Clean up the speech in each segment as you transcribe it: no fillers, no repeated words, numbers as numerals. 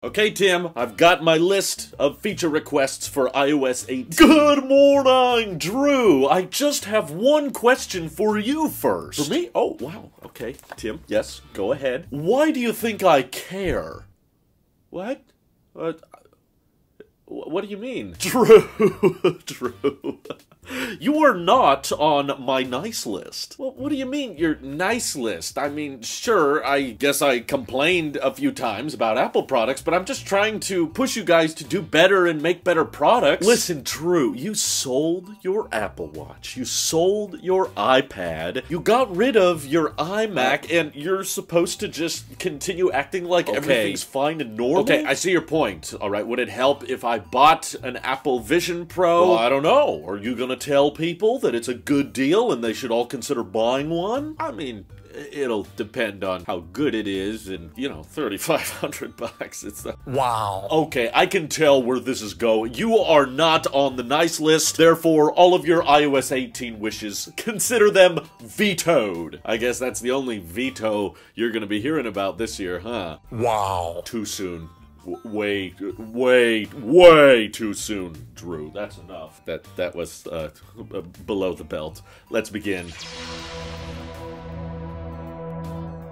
Okay, Tim, I've got my list of feature requests for iOS 18. Good morning, Drew! I just have one question for you first. For me? Oh, wow. Okay, Tim, yes, go ahead. Why do you think I care? What? What do you mean? Drew, Drew. You are not on my nice list. Well, what do you mean, your nice list? I mean, sure, I guess I complained a few times about Apple products, but I'm just trying to push you guys to do better and make better products. Listen, Drew, you sold your Apple Watch. You sold your iPad. You got rid of your iMac, and you're supposed to just continue acting like everything's fine and normal? Okay, I see your point. All right, would it help if I bought an Apple Vision Pro? Well, I don't know. Are you gonna tell people that it's a good deal and they should all consider buying one? I mean, it'll depend on how good it is, and, you know, $3,500. It's the... Wow. Okay, I can tell where this is going. You are not on the nice list, therefore all of your iOS 18 wishes, consider them vetoed. I guess that's the only veto you're gonna be hearing about this year, huh? Wow. Too soon. Way too soon, Drew. That's enough. That was below the belt. Let's begin.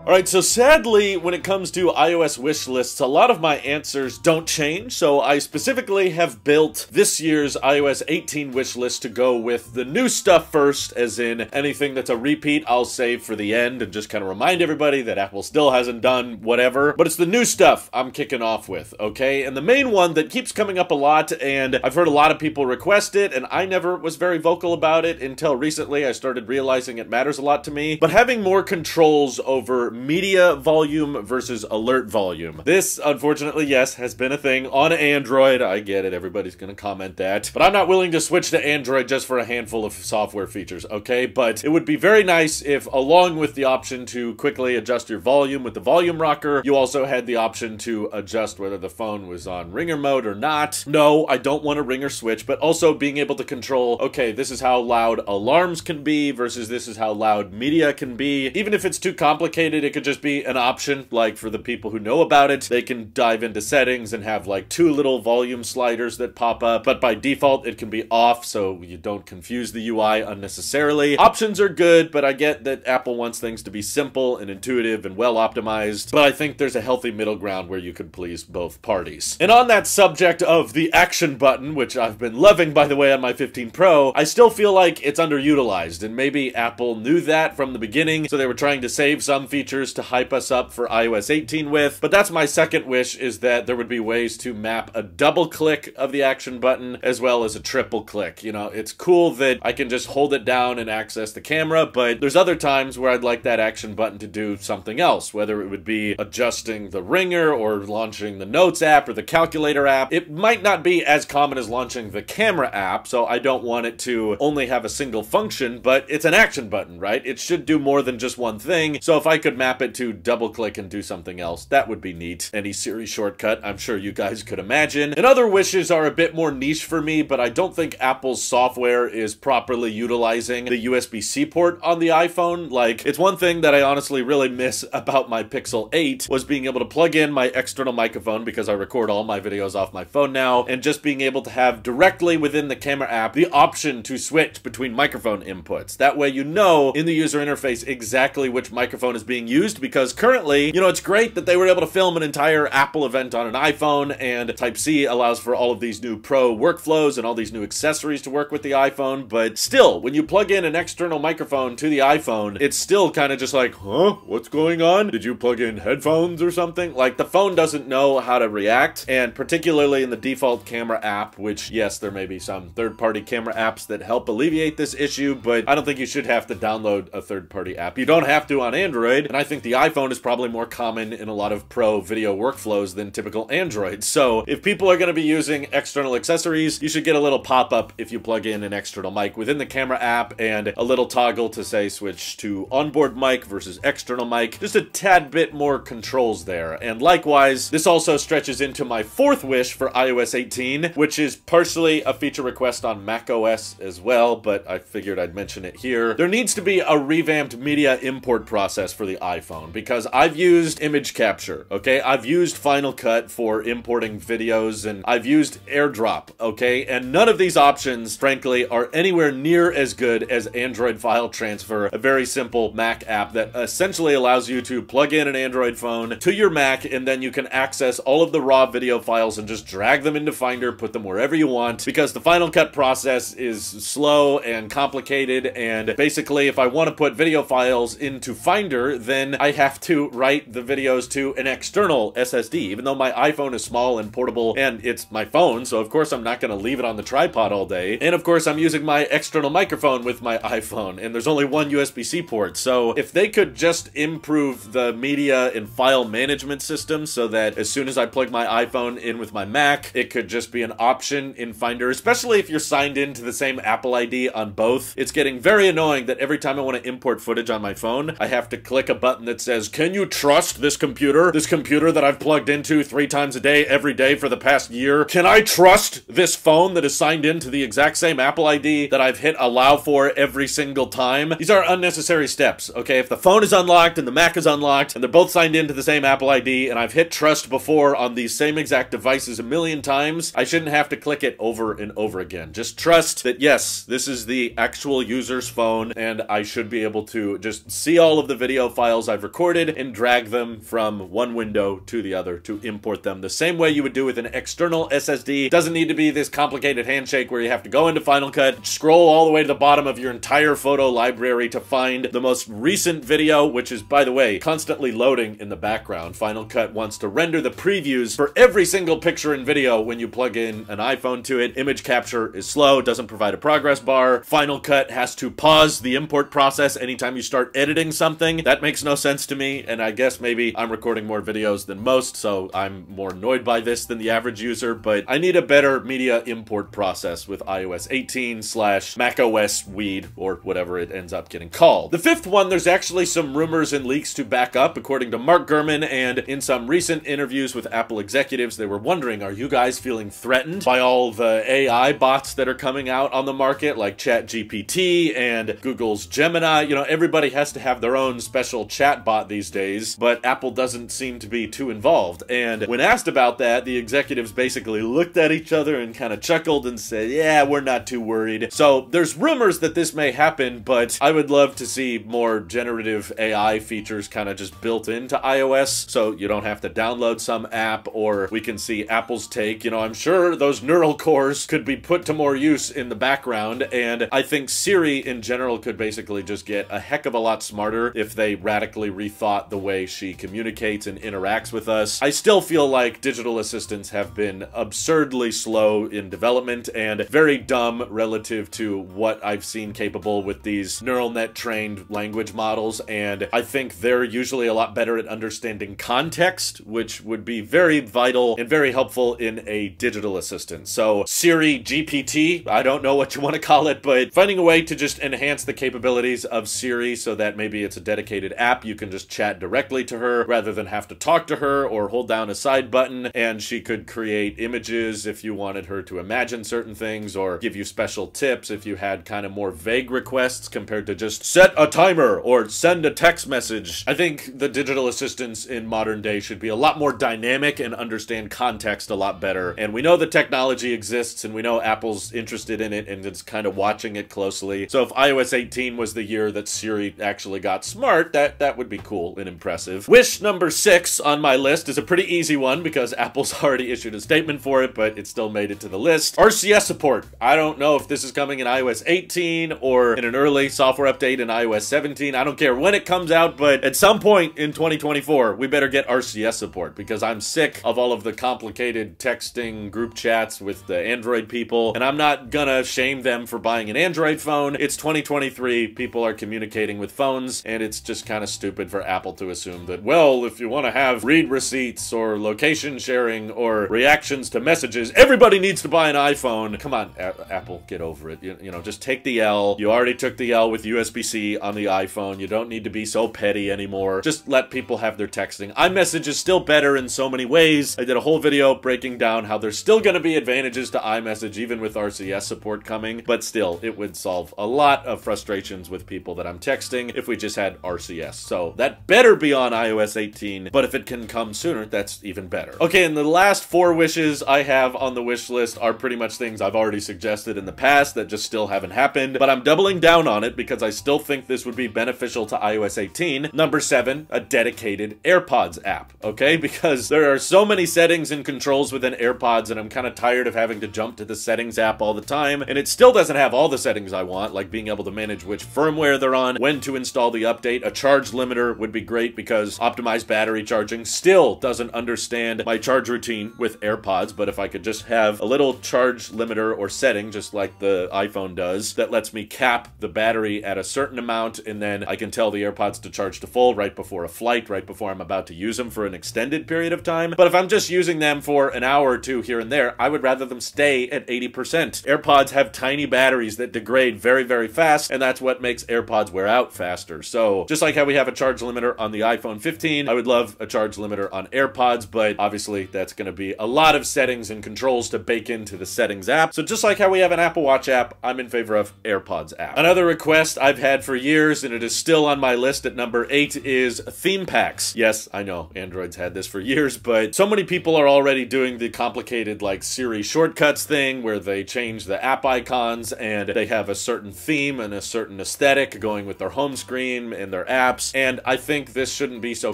Alright, so sadly, when it comes to iOS wish lists, a lot of my answers don't change, so I specifically have built this year's iOS 18 wish list to go with the new stuff first, as in anything that's a repeat I'll save for the end and just kind of remind everybody that Apple still hasn't done whatever, but it's the new stuff I'm kicking off with, okay? And the main one that keeps coming up a lot, and I've heard a lot of people request it, and I never was very vocal about it until recently I started realizing it matters a lot to me, but having more controls over media volume versus alert volume. This, unfortunately, yes, has been a thing on Android. I get it, everybody's gonna comment that. But I'm not willing to switch to Android just for a handful of software features, okay? But it would be very nice if, along with the option to quickly adjust your volume with the volume rocker, you also had the option to adjust whether the phone was on ringer mode or not. No, I don't want a ringer switch, but also being able to control, okay, this is how loud alarms can be versus this is how loud media can be. Even if it's too complicated, it could just be an option, like for the people who know about it, they can dive into settings and have like 2 little volume sliders that pop up, but by default it can be off so you don't confuse the UI unnecessarily. Options are good, but I get that Apple wants things to be simple and intuitive and well optimized, but I think there's a healthy middle ground where you could please both parties. And on that subject of the action button, which I've been loving by the way on my 15 Pro, I still feel like it's underutilized, and maybe Apple knew that from the beginning, so they were trying to save some features to hype us up for iOS 18 with, but that's my second wish, is that there would be ways to map a double click of the action button as well as a triple click. You know, it's cool that I can just hold it down and access the camera, but there's other times where I'd like that action button to do something else, whether it would be adjusting the ringer or launching the Notes app or the Calculator app. It might not be as common as launching the camera app, so I don't want it to only have a single function, but it's an action button, right? It should do more than just one thing, so if I could map it to double click and do something else, that would be neat. Any Siri shortcut, I'm sure you guys could imagine. And other wishes are a bit more niche for me, but I don't think Apple's software is properly utilizing the USB-C port on the iPhone. Like, it's one thing that I honestly really miss about my Pixel 8 was being able to plug in my external microphone, because I record all my videos off my phone now, and just being able to have directly within the camera app the option to switch between microphone inputs. That way you know in the user interface exactly which microphone is being used, because currently, you know, it's great that they were able to film an entire Apple event on an iPhone, and Type-C allows for all of these new Pro workflows and all these new accessories to work with the iPhone, but still, when you plug in an external microphone to the iPhone, it's still kind of just like, huh? What's going on? Did you plug in headphones or something? Like, the phone doesn't know how to react, and particularly in the default camera app, which, yes, there may be some third-party camera apps that help alleviate this issue, but I don't think you should have to download a third-party app. You don't have to on Android, and I think the iPhone is probably more common in a lot of Pro video workflows than typical Android. So if people are going to be using external accessories, you should get a little pop-up if you plug in an external mic within the camera app, and a little toggle to say switch to onboard mic versus external mic. Just a tad bit more controls there. And likewise, this also stretches into my fourth wish for iOS 18, which is partially a feature request on macOS as well, but I figured I'd mention it here. There needs to be a revamped media import process for the iPhone because I've used image capture, okay? I've used Final Cut for importing videos, and I've used AirDrop, okay? And none of these options, frankly, are anywhere near as good as Android File Transfer, a very simple Mac app that essentially allows you to plug in an Android phone to your Mac, and then you can access all of the raw video files and just drag them into Finder, put them wherever you want, because the Final Cut process is slow and complicated, and basically if I want to put video files into Finder, then I have to write the videos to an external SSD, even though my iPhone is small and portable, and it's my phone, so of course I'm not going to leave it on the tripod all day, and of course I'm using my external microphone with my iPhone, and there's only one USB-C port, so if they could just improve the media and file management system so that as soon as I plug my iPhone in with my Mac, it could just be an option in Finder, especially if you're signed into the same Apple ID on both. It's getting very annoying that every time I want to import footage on my phone, I have to click a button that says, "Can you trust this computer? This computer that I've plugged into 3 times a day, every day for the past year? Can I trust this phone that is signed into the exact same Apple ID that I've hit allow for every single time?" These are unnecessary steps, okay? If the phone is unlocked and the Mac is unlocked and they're both signed into the same Apple ID and I've hit trust before on these same exact devices a million times, I shouldn't have to click it over and over again. Just trust that, yes, this is the actual user's phone and I should be able to just see all of the video files I've recorded and drag them from one window to the other to import them the same way you would do with an external SSD. It doesn't need to be this complicated handshake where you have to go into Final Cut, scroll all the way to the bottom of your entire photo library to find the most recent video, which is, by the way, constantly loading in the background. Final Cut wants to render the previews for every single picture and video when you plug in an iPhone to it. Image capture is slow, doesn't provide a progress bar. Final Cut has to pause the import process anytime you start editing something. That makes no sense to me, and I guess maybe I'm recording more videos than most, so I'm more annoyed by this than the average user, but I need a better media import process with iOS 18/macOS Weed, or whatever it ends up getting called. The fifth one, there's actually some rumors and leaks to back up, according to Mark Gurman, and in some recent interviews with Apple executives, they were wondering, are you guys feeling threatened by all the AI bots that are coming out on the market, like ChatGPT and Google's Gemini? You know, everybody has to have their own special chat bot these days, but Apple doesn't seem to be too involved. And when asked about that, the executives basically looked at each other and kind of chuckled and said, yeah, we're not too worried. So there's rumors that this may happen, but I would love to see more generative AI features kind of just built into iOS, so you don't have to download some app, or we can see Apple's take. You know, I'm sure those neural cores could be put to more use in the background, and I think Siri in general could basically just get a heck of a lot smarter if they radically rethought the way she communicates and interacts with us. I still feel like digital assistants have been absurdly slow in development and very dumb relative to what I've seen capable with these neural net trained language models, and I think they're usually a lot better at understanding context, which would be very vital and very helpful in a digital assistant. So SiriGPT, I don't know what you want to call it, but finding a way to just enhance the capabilities of Siri so that maybe it's a dedicated app, you can just chat directly to her rather than have to talk to her or hold down a side button, and she could create images if you wanted her to imagine certain things, or give you special tips if you had kind of more vague requests compared to just set a timer or send a text message. I think the digital assistants in modern day should be a lot more dynamic and understand context a lot better, and we know the technology exists and we know Apple's interested in it and it's kind of watching it closely. So if iOS 18 was the year that Siri actually got smart, that would be cool and impressive. Wish number 6 on my list is a pretty easy one because Apple's already issued a statement for it, but it still made it to the list. RCS support. I don't know if this is coming in iOS 18 or in an early software update in iOS 17. I don't care when it comes out, but at some point in 2024, we better get RCS support because I'm sick of all of the complicated texting group chats with the Android people, and I'm not gonna shame them for buying an Android phone. It's 2023, people are communicating with phones, and it's just kind of stupid for Apple to assume that, well, if you want to have read receipts or location sharing or reactions to messages, everybody needs to buy an iPhone. Come on, Apple, get over it. You know, just take the L. You already took the L with USB-C on the iPhone. You don't need to be so petty anymore. Just let people have their texting. iMessage is still better in so many ways. I did a whole video breaking down how there's still going to be advantages to iMessage even with RCS support coming, but still, it would solve a lot of frustrations with people that I'm texting if we just had RCS So that better be on iOS 18, but if it can come sooner, that's even better. Okay, and the last 4 wishes I have on the wish list are pretty much things I've already suggested in the past that just still haven't happened, but I'm doubling down on it because I still think this would be beneficial to iOS 18. Number 7, a dedicated AirPods app, okay? Because there are so many settings and controls within AirPods, and I'm kind of tired of having to jump to the settings app all the time, and it still doesn't have all the settings I want, like being able to manage which firmware they're on, when to install the update. A charge limiter would be great because optimized battery charging still doesn't understand my charge routine with AirPods, but if I could just have a little charge limiter or setting, just like the iPhone does, that lets me cap the battery at a certain amount, and then I can tell the AirPods to charge to full right before a flight, right before I'm about to use them for an extended period of time. But if I'm just using them for an hour or two here and there, I would rather them stay at 80%. AirPods have tiny batteries that degrade very, very fast, and that's what makes AirPods wear out faster. So just like how we have a charge limiter on the iPhone 15, I would love a charge limiter on AirPods, but obviously that's going to be a lot of settings and controls to bake into the settings app. So just like how we have an Apple Watch app, I'm in favor of AirPods app. Another request I've had for years, and it is still on my list at number 8, is theme packs. Yes, I know Android's had this for years, but so many people are already doing the complicated like Siri shortcuts thing where they change the app icons and they have a certain theme and a certain aesthetic going with their home screen and their apps, and I think this shouldn't be so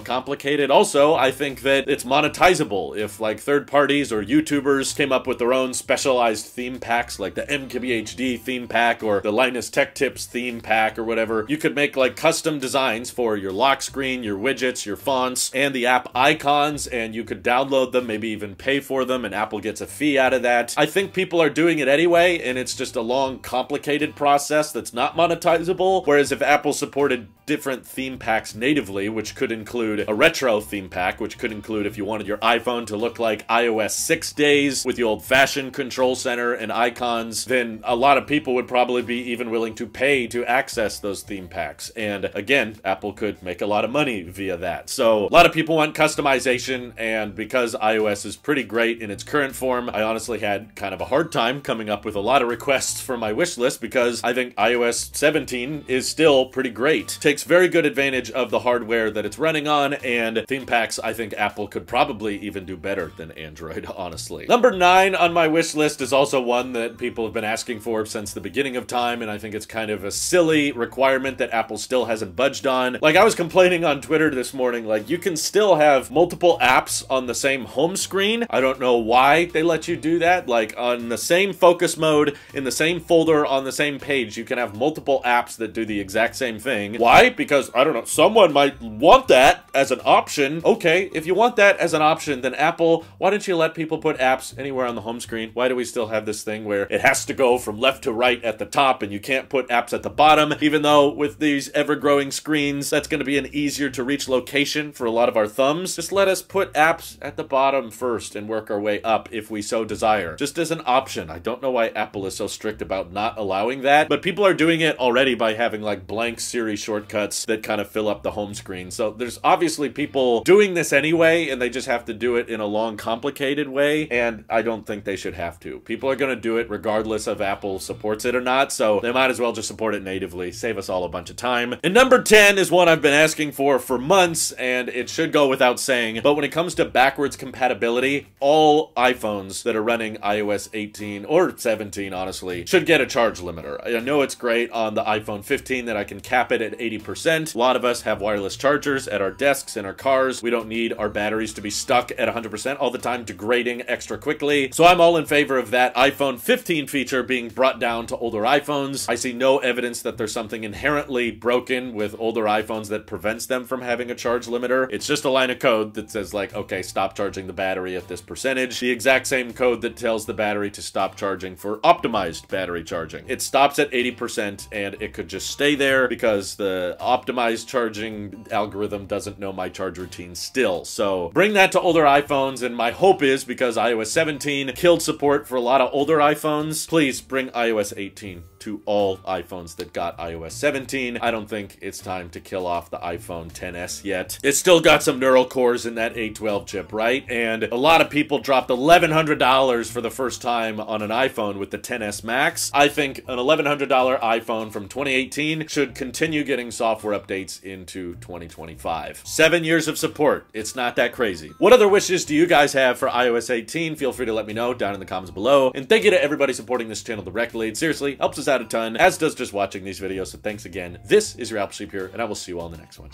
complicated. Also, I think that it's monetizable. If like third parties or YouTubers came up with their own specialized theme packs, like the MKBHD theme pack or the Linus Tech Tips theme pack or whatever, you could make like custom designs for your lock screen, your widgets, your fonts, and the app icons, and you could download them, maybe even pay for them, and Apple gets a fee out of that. I think people are doing it anyway, and it's just a long, complicated process that's not monetizable, whereas if Apple supported different theme packs natively, which could include a retro theme pack, which could include if you wanted your iPhone to look like iOS 6 days with the old-fashioned control center and icons, then a lot of people would probably be even willing to pay to access those theme packs. And again, Apple could make a lot of money via that. So a lot of people want customization, and because iOS is pretty great in its current form, I honestly had kind of a hard time coming up with a lot of requests for my wish list because I think iOS 17 is still pretty great. Takes very good advantage of the hardware that it's running on, and theme packs I think Apple could probably even do better than Android, honestly. Number 9 on my wish list is also one that people have been asking for since the beginning of time, and I think it's kind of a silly requirement that Apple still hasn't budged on. Like, I was complaining on Twitter this morning, like, you can still have multiple apps on the same home screen. I don't know why they let you do that. Like, on the same focus mode, in the same folder, on the same page, you can have multiple apps that do the exact same thing. Why? Because, I don't know, someone might want that as an option. Okay, if you want that as an option, then Apple, why don't you let people put apps anywhere on the home screen? Why do we still have this thing where it has to go from left to right at the top and you can't put apps at the bottom, even though with these ever-growing screens, that's going to be an easier to reach location for a lot of our thumbs. Just let us put apps at the bottom first and work our way up if we so desire. Just as an option. I don't know why Apple is so strict about not allowing that, but people are doing it already by having like blank Siri shortcuts that kind of fill up the home screen. So there's obviously people doing this anyway, and they just have to do it in a long, complicated way, and I don't think they should have to. People are going to do it regardless of Apple supports it or not, so they might as well just support it natively. Save us all a bunch of time. And number 10 is one I've been asking for months, and it should go without saying, but when it comes to backwards compatibility, all iPhones that are running iOS 18 or 17, honestly, should get a charge limiter. I know it's great on the iPhone 15 that I can cap it at 80%. A lot of us have wireless chargers at our desks, in our cars. We don't need our batteries to be stuck at 100% all the time, degrading extra quickly. So I'm all in favor of that iPhone 15 feature being brought down to older iPhones. I see no evidence that there's something inherently broken with older iPhones that prevents them from having a charge limiter. It's just a line of code that says like, okay, stop charging the battery at this percentage. The exact same code that tells the battery to stop charging for optimized battery charging. It stops at 80% and it could just stay there because the optimized charging algorithm doesn't know my charge routine still. So bring that to older iPhones, and my hope is, because iOS 17 killed support for a lot of older iPhones, please bring iOS 18 to to all iPhones that got iOS 17. I don't think it's time to kill off the iPhone XS yet. It's still got some neural cores in that A12 chip, right? And a lot of people dropped $1,100 for the first time on an iPhone with the XS Max. I think an $1,100 iPhone from 2018 should continue getting software updates into 2025. 7 years of support. It's not that crazy. What other wishes do you guys have for iOS 18? Feel free to let me know down in the comments below. And thank you to everybody supporting this channel directly. It seriously helps us out a ton, as does just watching these videos. So thanks again. This is your Apple Sheep here, and I will see you all in the next one.